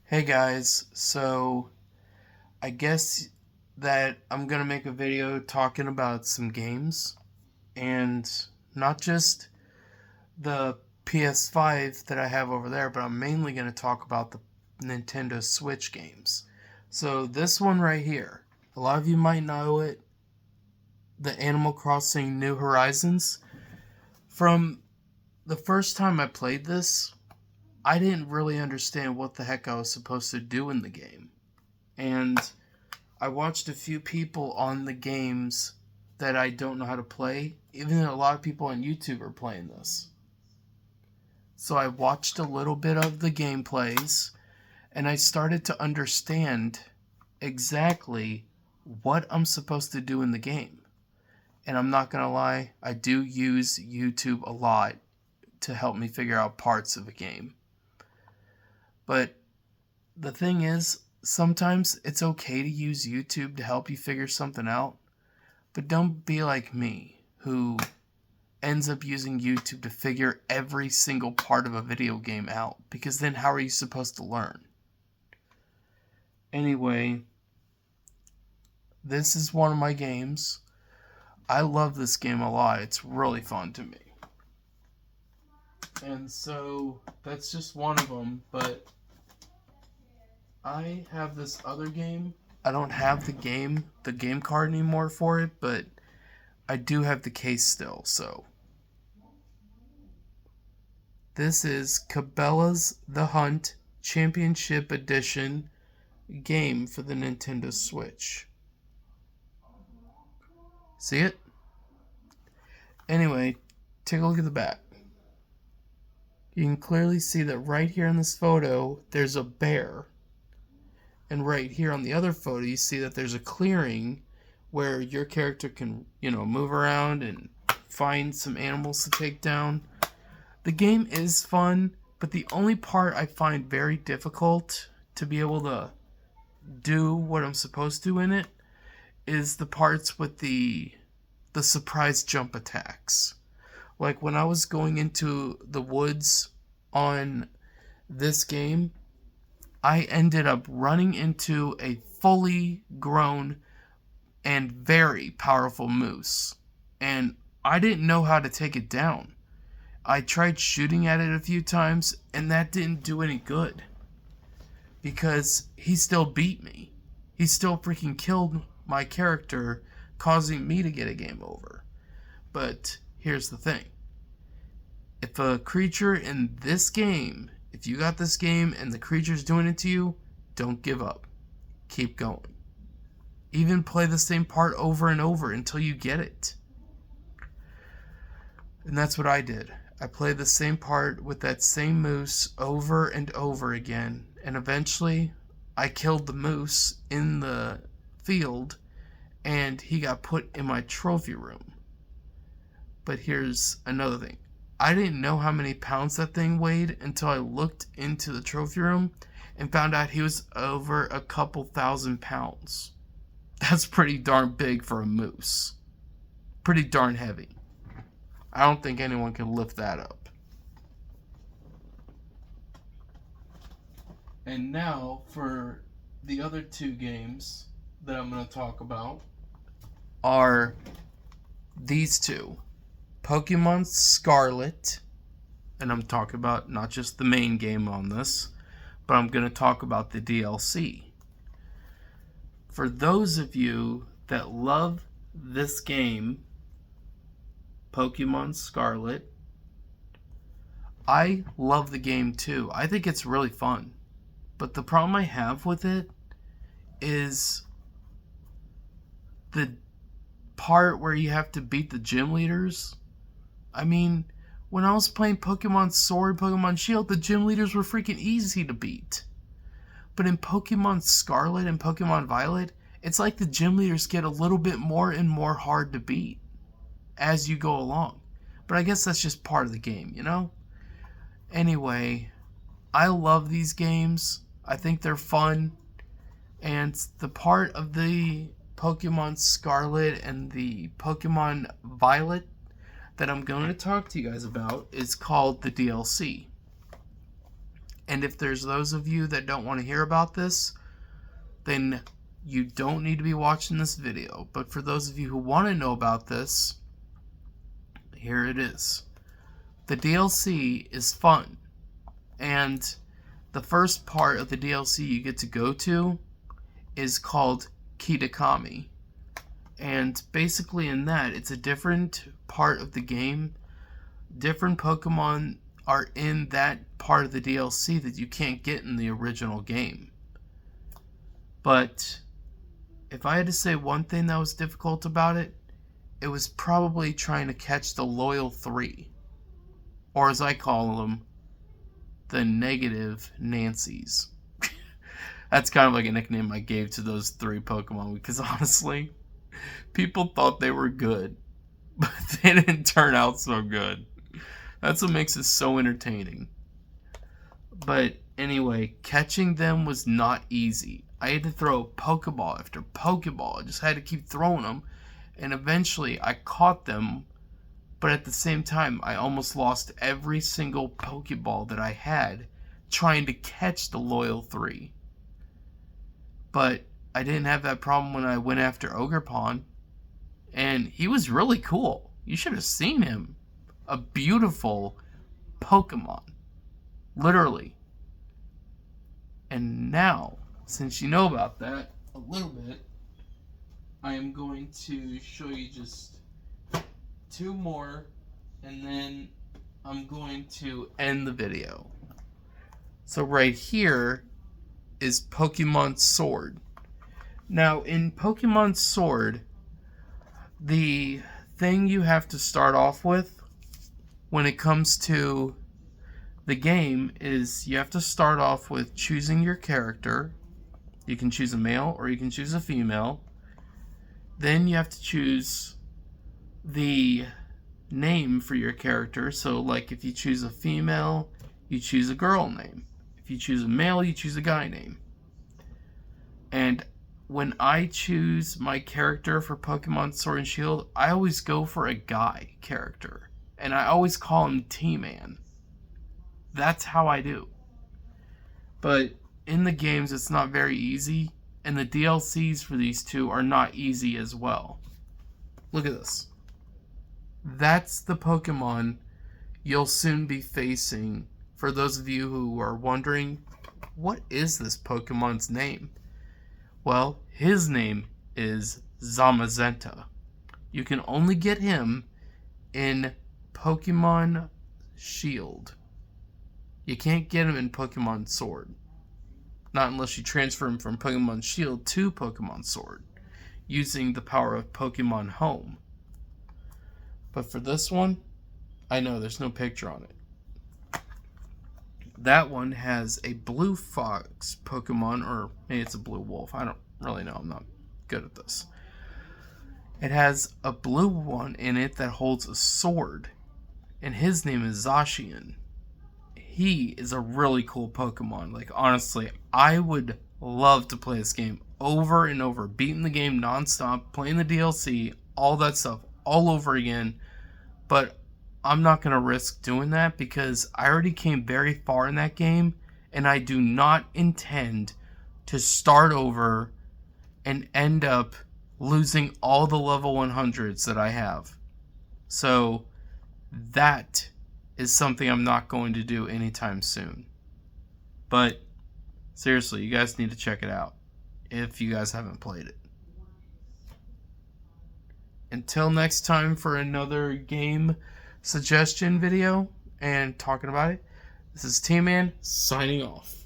Hey guys, so I guess that I'm gonna make a video talking about some games and not just the PS5 that I have over there, but I'm mainly gonna talk about the Nintendo Switch games. So this one right here, a lot of you might know it, the Animal Crossing New Horizons. From the first time I played this, I didn't really understand what the heck I was supposed to do in the game. And I watched a few people on the games that I don't know how to play. Even a lot of people on YouTube are playing this. So I watched a little bit of the gameplays and I started to understand exactly what I'm supposed to do in the game. And I'm not going to lie, I do use YouTube a lot to help me figure out parts of a game. But the thing is, sometimes it's okay to use YouTube to help you figure something out, but don't be like me, who ends up using YouTube to figure every single part of a video game out, because then how are you supposed to learn? Anyway, this is one of my games. I love this game a lot. It's really fun to me. And so, that's just one of them, but I have this other game. I don't have the game card anymore for it, but I do have the case still, so. This is Cabela's The Hunt Championship Edition game for the Nintendo Switch. See it? Anyway, take a look at the back. You can clearly see that right here in this photo, there's a bear. And right here on the other photo, you see that there's a clearing where your character can, move around and find some animals to take down. The game is fun, but the only part I find very difficult to be able to do what I'm supposed to in it is the parts with the surprise jump attacks. Like when I was going into the woods on this game, I ended up running into a fully grown and very powerful moose, and I didn't know how to take it down. I tried shooting at it a few times, and that didn't do any good. Because he still beat me. He still freaking killed my character, causing me to get a game over. But here's the thing. If a creature in this game, if you got this game and the creature's doing it to you, don't give up. Keep going. Even play the same part over and over until you get it. And that's what I did. I played the same part with that same moose over and over again, and eventually I killed the moose in the field and he got put in my trophy room. But here's another thing. I didn't know how many pounds that thing weighed until I looked into the trophy room and found out he was over a couple thousand pounds. That's pretty darn big for a moose. Pretty darn heavy. I don't think anyone can lift that up. And now for the other two games that I'm going to talk about are these two. Pokemon Scarlet, and I'm talking about not just the main game on this, but I'm going to talk about the DLC. For those of you that love this game, Pokemon Scarlet, I love the game too. I think it's really fun. But the problem I have with it is the part where you have to beat the gym leaders. I mean, when I was playing Pokemon Sword, Pokemon Shield, the gym leaders were freaking easy to beat. But in Pokemon Scarlet and Pokemon Violet, it's like the gym leaders get a little bit more and more hard to beat as you go along. But I guess that's just part of the game, you know? Anyway, I love these games. I think they're fun. And the part of the Pokemon Scarlet and the Pokemon Violet that I'm going to talk to you guys about is called the DLC. And if there's those of you that don't want to hear about this, then you don't need to be watching this video. But for those of you who want to know about this, here it is. The DLC is fun. And the first part of the DLC you get to go to is called Kitakami. And basically in that, it's a different part of the game. Different Pokemon are in that part of the DLC that you can't get in the original game. But if I had to say one thing that was difficult about it, it was probably trying to catch the loyal 3. Or as I call them, the negative Nancys. That's kind of like a nickname I gave to those 3 Pokemon, because honestly, people thought they were good, but they didn't turn out so good. That's what makes it so entertaining. But anyway, catching them was not easy. I had to throw Pokeball after Pokeball. I just had to keep throwing them, and eventually I caught them. But at the same time, I almost lost every single Pokeball that I had trying to catch the loyal 3. But I didn't have that problem when I went after Ogerpon. And he was really cool. You should have seen him. A beautiful Pokemon. Literally. And now, since you know about that a little bit, I am going to show you just 2 more, and then I'm going to end the video. So right here is Pokemon Sword. Now in Pokemon Sword, the thing you have to start off with when it comes to the game is you have to start off with choosing your character. You can choose a male or you can choose a female. Then you have to choose the name for your character. So like if you choose a female, you choose a girl name. If you choose a male, you choose a guy name. And when I choose my character for Pokemon Sword and Shield, I always go for a guy character. And I always call him T-Man. That's how I do. But in the games, it's not very easy. And the DLCs for these 2 are not easy as well. Look at this. That's the Pokemon you'll soon be facing. For those of you who are wondering, what is this Pokemon's name? Well, his name is Zamazenta. You can only get him in Pokemon Shield. You can't get him in Pokemon Sword. Not unless you transfer him from Pokemon Shield to Pokemon Sword, using the power of Pokemon Home. But for this one, I know there's no picture on it. That one has a blue fox Pokemon, or maybe it's a blue wolf. I don't really know. I'm not good at this. It has a blue one in it that holds a sword, and his name is Zacian. He is a really cool Pokemon. Like, honestly, I would love to play this game over and over. Beating the game nonstop, playing the DLC, all that stuff, all over again. But I'm not going to risk doing that because I already came very far in that game, and I do not intend to start over and end up losing all the level 100s that I have. So that is something I'm not going to do anytime soon. But seriously, you guys need to check it out if you guys haven't played it. Until next time for another game suggestion video and talking about it, this is T-Man signing off.